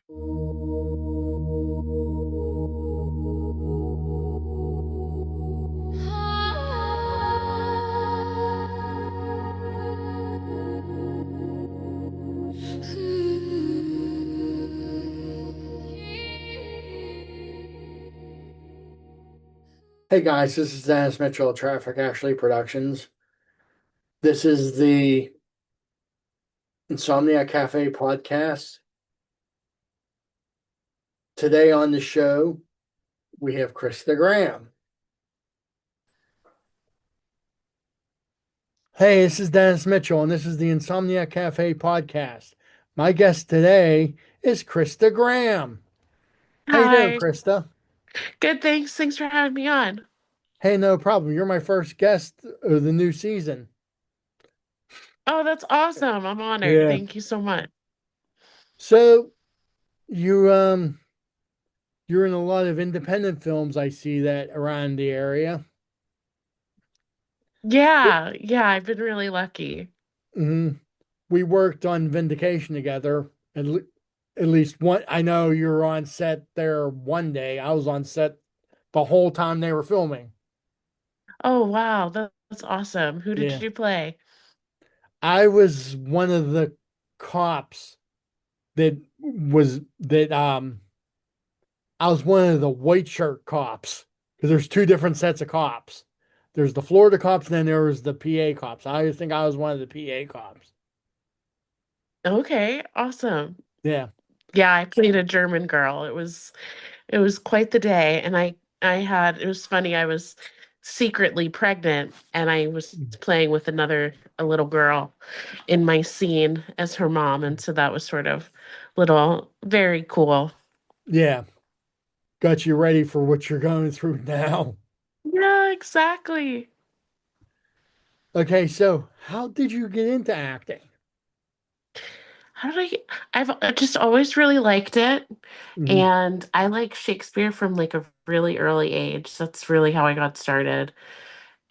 Hey guys, this is Dennis Mitchell of Traffic Ashley Productions. This is the Insomniac Cafe Podcast. Today on the show, we have Krista Graham. Hey, this is Dennis Mitchell, and this is the Insomniac Cafe Podcast. My guest today is Krista Graham. How you doing, Hi. Krista? Good, thanks. Thanks for having me on. Hey, no problem. You're my first guest of the new season. Oh, that's awesome. I'm honored. Yeah. Thank you so much. So you you're in a lot of independent films. I see that around the area. Yeah, I've been really lucky. hmm We worked on Vindication together. At least one. I know you were on set there one day. I was on set the whole time they were filming. Oh, wow. That's awesome. Who did Yeah. you play? I was one of the cops that I was one of the white shirt cops because there's two different sets of cops. There's the Florida cops, and then there was the PA cops. I think I was one of the PA cops. Okay, awesome. Yeah. Yeah, I played a German girl. It was quite the day, and I had it was funny. I was secretly pregnant, and I was playing with a little girl in my scene as her mom, and so that was sort of little very cool. Yeah. Got you ready for what you're going through now. Yeah, exactly. Okay, so how did you get into acting? How did I've just always really liked it. Mhm. And I like Shakespeare from like a really early age. That's really how I got started.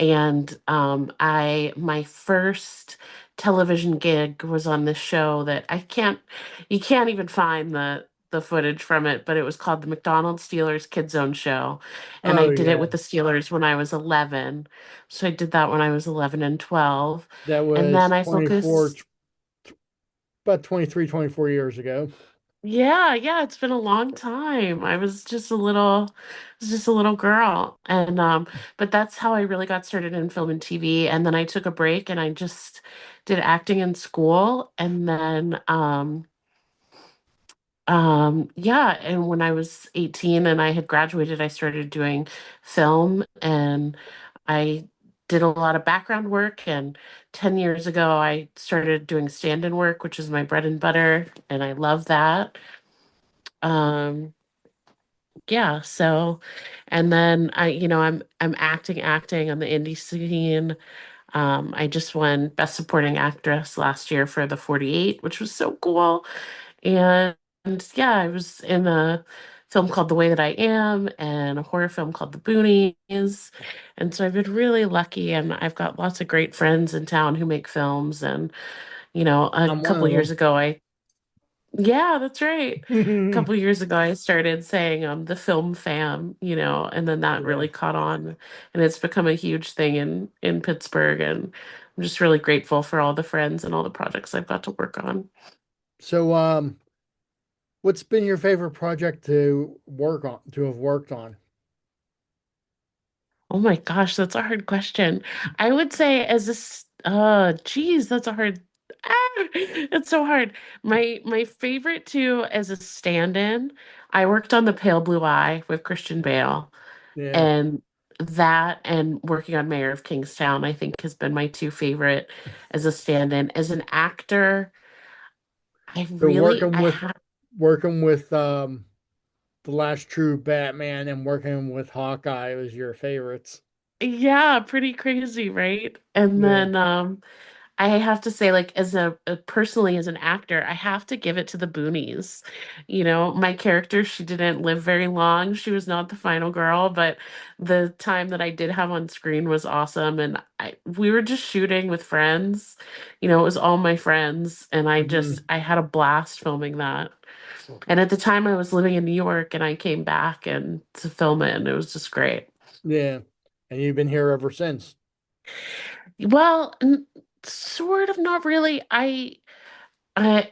And my first television gig was on this show that you can't even find the footage from it, but it was called the McDonald's Steelers Kids Zone Show. And I Oh did it yeah, with the Steelers when I was 11. So I did that when I was 11 and 12. that And then was I focused. about 23, 24 years ago. Yeah, it's been a long time. I was just a little girl. And but that's how I really got started in film and TV. And then I took a break and I just did acting in school. And then yeah, and when I was 18 and I had graduated, I started doing film and I did a lot of background work, and 10 years ago I started doing stand-in work, which is my bread and butter, and I love that. Um, yeah, so and then I'm acting on the indie scene. I just won Best Supporting Actress last year for The 48, which was so cool. And yeah, I was in a film called The Way That I Am and a horror film called The Boonies. And so I've been really lucky, and I've got lots of great friends in town who make films. And a I'm one couple years of ago yeah, that's right. A them. couple years ago, I started saying the film fam, and then that Yeah. really caught on, and it's become a huge thing in Pittsburgh, and I'm just really grateful for all the friends and all the projects I've got to work on. So what's been your favorite project to have worked on? Oh my gosh, that's a hard question. I would say geez, that's a hard. It's so hard. My favorite too as a stand-in, I worked on The Pale Blue Eye with Christian Bale. Yeah. And that and working on Mayor of Kingstown, I think, has been my two favorite as a stand-in. As an actor, So I have, working with the last true Batman and working with Hawkeye was your favorites. yeah, pretty crazy, right? And Yeah. then I have to say, like, as personally as an actor, I have to give it to the Boonies. You know, my character, she didn't live very long. She was not the final girl, but the time that I did have on screen was awesome. And we were just shooting with friends. You know, it was all my friends, and Hmm. I had a blast filming that. And at the time, I was living in New York, and I came back and to film it, and it was just great. Yeah. And you've been here ever since. Well, sort of not really.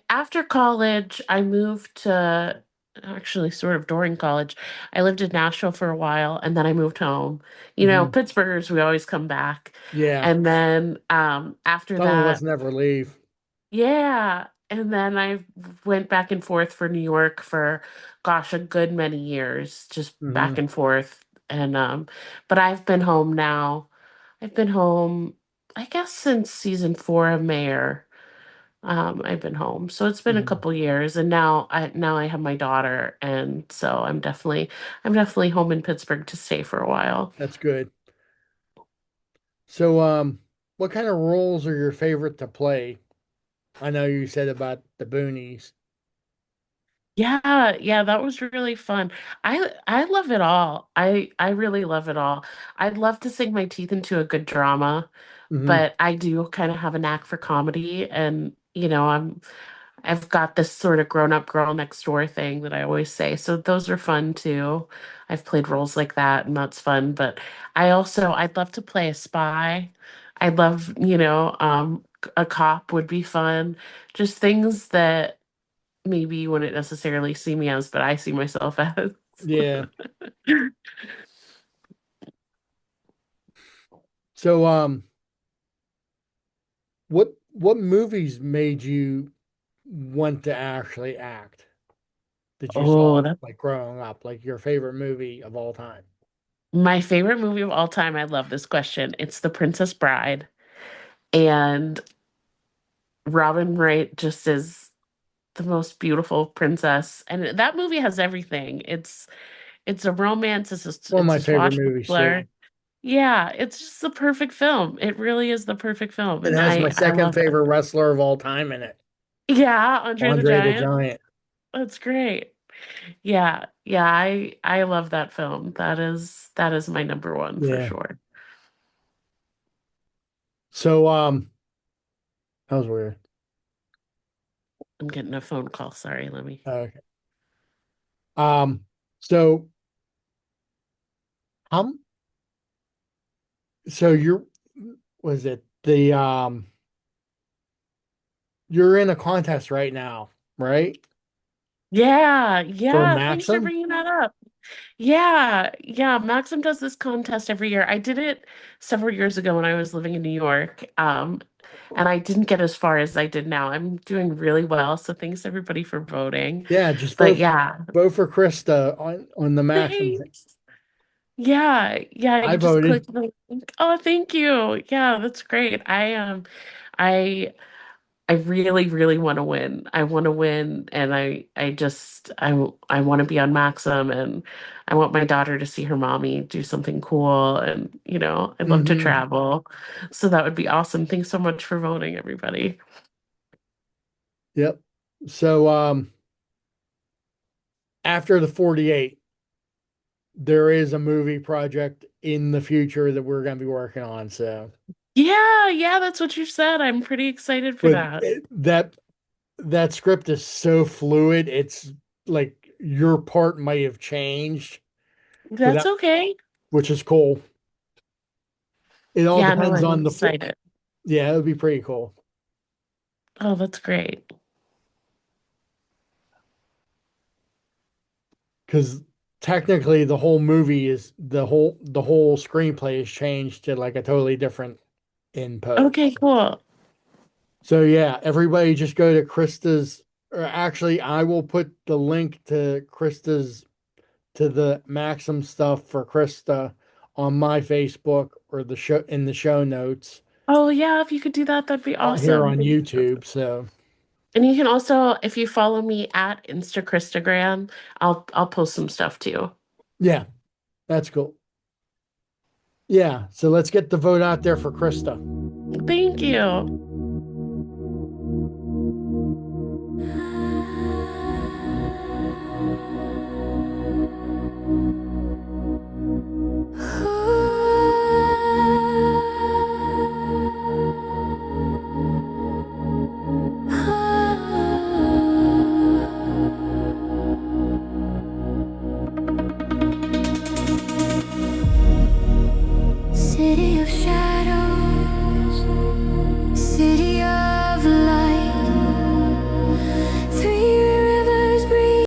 After college, I moved to actually sort of during college. I lived in Nashville for a while and then I moved home. You know, Hmm. Pittsburghers, we always come back. Yeah. And then after Some of us that, never leave. yeah. And then I went back and forth for New York for, gosh, a good many years, just back Hmm. and forth. And but I've been home now. I've been home, I guess, since season 4 of Mayor. I've been home, so it's been a Hmm. couple years, and now I have my daughter, and so I'm definitely home in Pittsburgh to stay for a while. That's good. So, what kind of roles are your favorite to play? I know you said about the boonies. Yeah, yeah, that was really fun. I love it all. I really love it all. I'd love to sink my teeth into a good drama, Hmm. but I do kind of have a knack for comedy, and you know, I've got this sort of grown up girl next door thing that I always say. So those are fun too. I've played roles like that and that's fun. But I'd love to play a spy. I'd love, a cop would be fun. Just things that maybe you wouldn't necessarily see me as, but I see myself as. Yeah. So, what movies made you want to actually act that you Oh, saw that's like growing up, like your favorite movie of all time? my favorite movie of all time. I love this question. It's The Princess Bride. And Robin Wright just is the most beautiful princess. And that movie has everything. It's a romance, One of it's my a favorite movies too. swashbuckler. Yeah, it's just the perfect film. It really is the perfect film. It And has my I second love it. favorite wrestler of all time in it, Yeah, Andre the Andre the Giant. Giant. That's great. Yeah, yeah, I love that film. That is my number one for Yeah. sure. So, that was weird. I'm getting a phone call. Sorry, let me. Okay. Um, so um, so you're was it the you're in a contest right now, right? Yeah, For yeah, thanks for Maxim? bringing that up. Yeah, yeah. Maxim does this contest every year. I did it several years ago when I was living in New York, and I didn't get as far as I did now. I'm doing really well, so thanks everybody for voting. Yeah, just But yeah, vote for Krista on the Maxim thing. thanks. Yeah, yeah. I You just click voted. the link. Oh, thank you. Yeah, that's great. I I really, really want to win. I want to win, and I want to be on Maxim, and I want my daughter to see her mommy do something cool, and I'd love to Hmm. travel. So that would be awesome. Thanks so much for voting, everybody. Yep. So after the 48, there is a movie project in the future that we're going to be working on. So, Yeah, yeah, that's what you said. I'm pretty excited for but that. that script is so fluid. It's like your part might have changed That's without, okay. which is cool. It all Yeah, no, depends I'm on excited. yeah, it would be pretty cool Oh, that's great. because technically the whole movie is the whole screenplay is changed to like a totally different in post. Okay, cool. So yeah, everybody just go to Krista's, or actually I will put the link to Krista's to the Maxim stuff for Krista on my Facebook or the show in the show notes Oh, yeah, if you could do that, that'd be here awesome. on Thank you. YouTube. So And you can also, if you follow me at Instagram, I'll post some stuff too. yeah, that's cool. Yeah, so let's get the vote out there for Krista. Thank you.